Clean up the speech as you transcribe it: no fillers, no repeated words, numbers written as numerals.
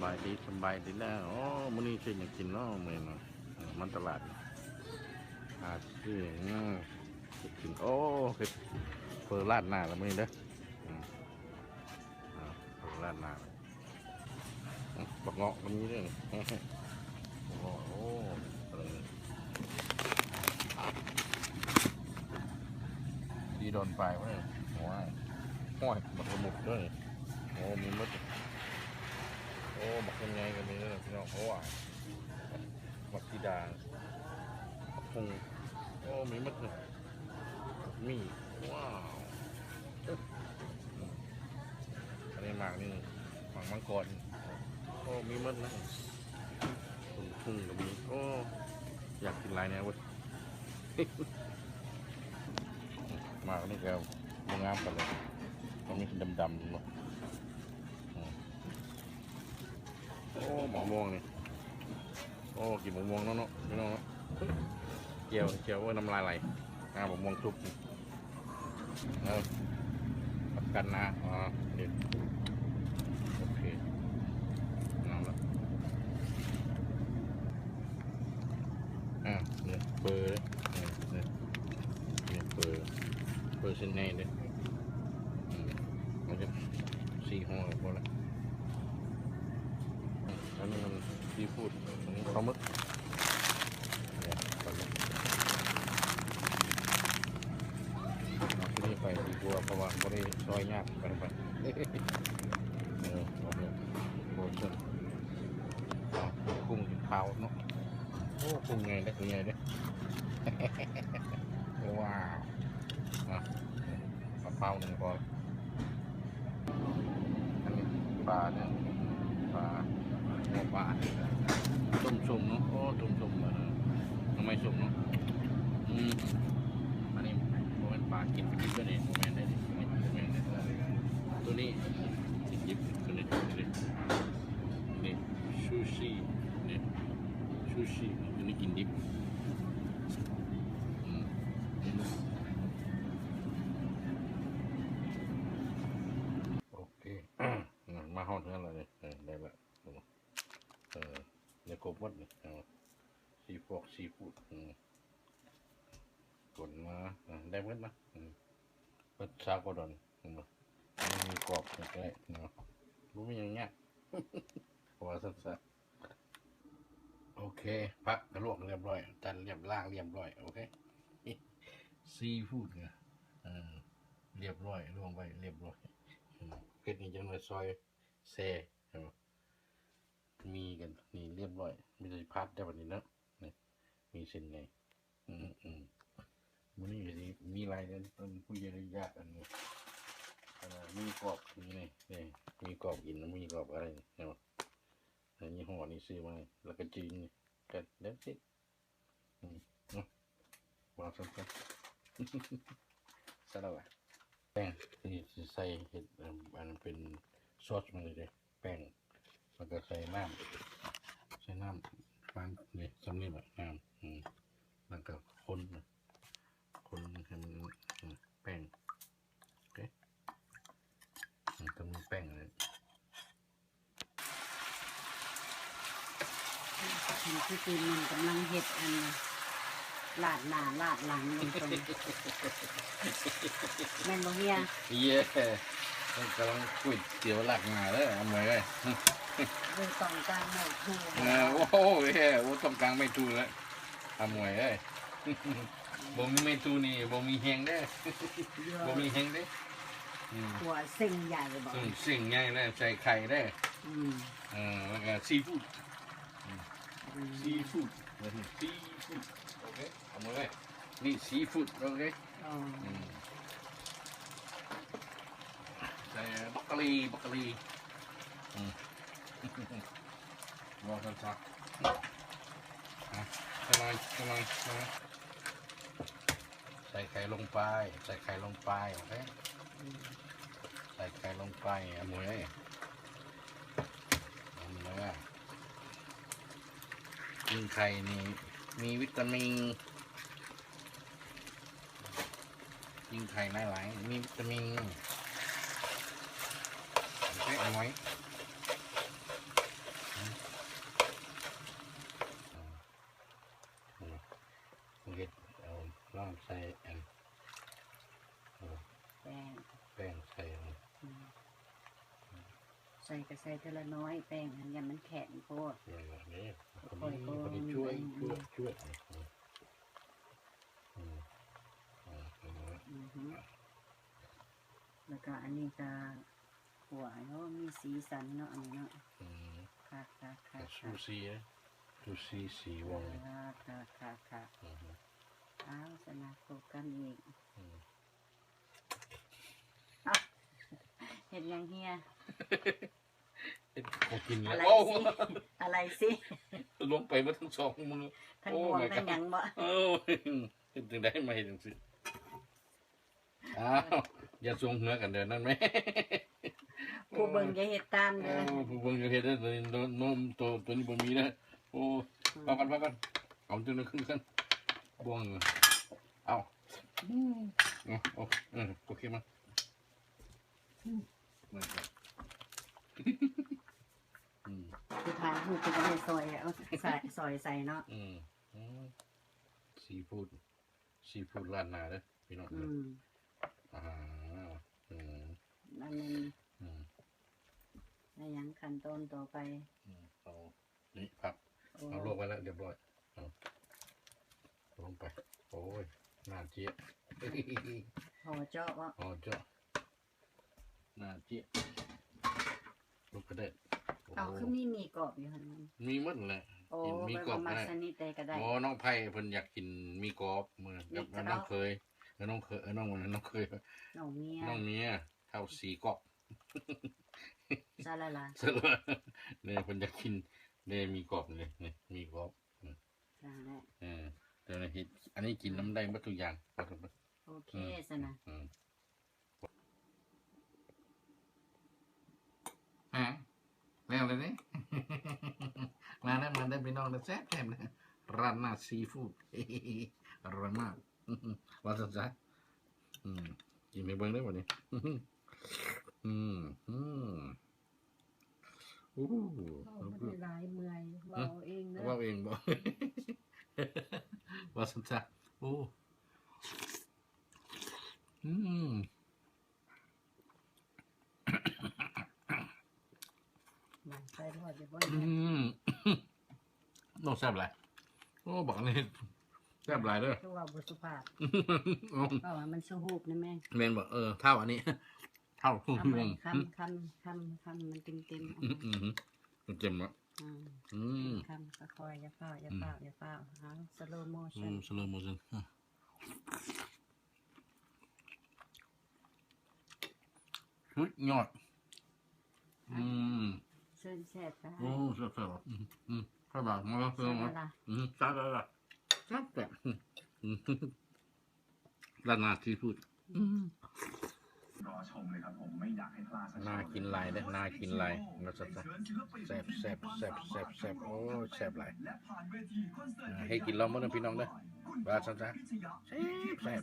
บายดีแล้วอ๋อมื้อนี้สิอยากกินเนาะมื้อนี้เนาะมันตลาดที่จะกินโอ้เฮ็ดเฟอร์ราดหน้าแล้วมื้อนี้เด้ออืมเฟอร์ราดหน้าบักเงาะก็มีเด้อบักเงาะโอ้ดีโดนไปวะเนี่ยหัวห้อยบักระมุกด้วยโอ้มีมดโอ้บักยังไงกันนี่เด้อพี่น้องโอ้บักกีดาบักพุงโอ้มีมดเลยมีว้าวอันนี้หมากนี่หมากมังกรโอ้มีมดนะพุงก็มีโอ้อยากกินลายแนวเว้ยหมากนี่ก็มงามกันเลยมันมีดำๆเนาะโอ้หมอม่วงนี่โอ้กินหมอม่วงเนาะไม่น้องเนาะเกี่ยวว่าน้ำลายไหลหมอม่วงทุบประกันนะเด็ดโอเคน้ำแล้วเนี่ยเบอร์เนี่ยเบอร์เส้นแน่เลยมันจะ4 ห่อพอแล้วอันนี้มันซีฟู้ดอันนี้ปลาหมึกเนี่ยปลาหมึกเอาที่นี่ไปดีกว่าเพราะว่าไม่ได้ซอยยากไปเอาเนี่ยโคตรกุ้งเผาเนาะโอ้กุ้งไงได้ตัวใหญ่เด้ว้าวกะเพราหนึ่งพออันนี้ปลาเนี่ยปลาหัวปลาส้มเนาะโอ้ส้มทำไมส้มเนาะอันนี้โมเมนปลากินก็เนี่ยโมเมนได้ดิโมเมนได้ตัวนี้กินยิบตัวนี้นี่ซูชิเนี่ยซูชิตัวนี้กินดิบโอเคมาห้องเท่าไหร่เนี่ยได้ละในกบวัดเนี่ยซีฟู้ดกดมาได้เมื่อนะเปิดซากดอนมีกรอบใกล้ๆเนาะรู้ไม่ยังเงี้ยเพราะว่าสั้นๆโอเคพักกระลวกเรียบร้อยจันเรียบล่างเรียบร้อยโอเคซีฟู้ดเนี่ยเรียบร้อยลงไปเรียบร้อยเพชรนี่จังเลยซอยแซ่มีกันนี่เรียบร้อยมีแต่พัดได้แบบนี้เนาะนี่มีเส้นไงมันนี่มีลายเนี่ยเป็นผู้ใหญ่ยากอันนี้มีกรอบนี่มีกรอบกินมีกรอบอะไรเนาะอันนี้ห่อนี่ซื้อมาแล้วก็จีนกันเด็ดสิวางสั้นๆสลับแป้งที่ใส่เห็ดอันเป็นซอสมาเลยแป้งแล้วก็ใส่น้ำฟานนี่สำเร็จแบบน้ำแล้วก็คนให้มันแป้งโอเคต้องมีแป้งเลยที่จีนมันกำลังเห็ดอันลาดหน้าลาดหลังลงตรงแม่นบ่เฮียกำลังก๋วยเตี๋ยวหลักมาแล้วทำไงเลยดูตองกลางไม่ถูกโอ้โหตรงกลางไม่ถูกแล้วทำไงเลยบ่มีไม่ถูกนี่บ่มีแห้งได้บ่มีแห้งได้หัวเส้นใหญ่บ่สิ่งใหญ่ได้ใส่ไข่ได้แล้วก็ซีฟู้ดโอเคทำเลยนี่ซีฟู้ดโอเคใส่บักกะลีรอสักจะหน่อยใส่ไข่ลงไปโอเคใส่ไข่ลงไปเอาหมูเลยกินไข่นี่มีวิตามินกินไข่หลายมีวิตามินโอเคเอาไว้ ส่กระใส่เทอละน้อยแป้งอันยันมันแข็งโพด นี่คนนี้ช่วยแล้วก็อันนี้ก็หัวเนาะมีสีสันเนาะอันนี้เนาะค่ะ ซูซีสีวง ค่ะอ้าวสนาโคกันอีกเห็นยังเฮีย เขากิน อะไรสิ ลงไปมาทั้งสองมือ ทั้งห่วงทั้งหยังบ่ เห็นถึงได้มาเห็นสิอ้าวอย่าทรงเหือกันเดินนั่นไหม ผู้เบิ่งจะเฮ็ดตามเด้อ ผู้เบิ่งจะเห็นได้เลยนมตัวนี้บ่มีนะโอ้เอากันเอาตัวนึงขึ้นบ่วงเอาโอเคมั้ยสุดท้ายคือจะได้ซอยเอาใส่เนาะซีฟู้ดร้านนาเด้อพี่น้องนั่นในยังขั้นตอนต่อไปเอานี่ครับเอาลวกไว้แล้วเรียบร้อยลงไปโอ้ยน่าเจี๊ยบ ห่อเจาะวะห่อเจาะน่าเจี๊ยบลูกกระเด็ดเอาคือมีกรอบอยู่หั่นมันมีหมดแหละกินมีกรอบได้สนิทแต่ก็ได้น้องไผ่เพิ่นอยากกินมีกรอบมื้อกับน้องเคยน้องเคยน้องเมียข้าวสีกรอบซาลาลาเนี่ยเพิ่นอยากกินเนี่ยมีกรอบเลยนี่มีกรอบเดี๋ยวนะอันนี้กินน้ำได้หมดทุกอย่างโอเคสนะแล้วเลยนี่มาได้พี่น้องนะแซ่บนะร้านนาซีฟู้ดอร่อยมากว่าสักกินไปเบิ้งได้ป่ะนี่ไม่ได้หลายเมื่อยว่าเองนะว่าเองบ่ว่าสักโอ้ใส่ทอดไปบ่น้องแซ่บไรโอ้บอกนี่แซ่บไรเด้อคือว่าบุสุภาพก็ว่ามันสุหูบนะแม่แม่บอกเท่าอันนี้เท่าทุ่งวงคำมันเต็มเต็มอ่ะคำก็คอยอย่าเฝ้าสโลโมชั่นชุดยอดเส้นแซ่บโอ้แซ่บข้าวบางมาแล้วเพิ่มมาจ้าร้านนาซีฟู้ดรอชมเลยครับผมไม่อยากให้พลาดน่ากินลายเด้อน่ากินลายมาสักแซ่บโอ้แซ่บหลายให้กินเราเมื่อนั้นพี่น้องเด้อว่าสักแซ่บ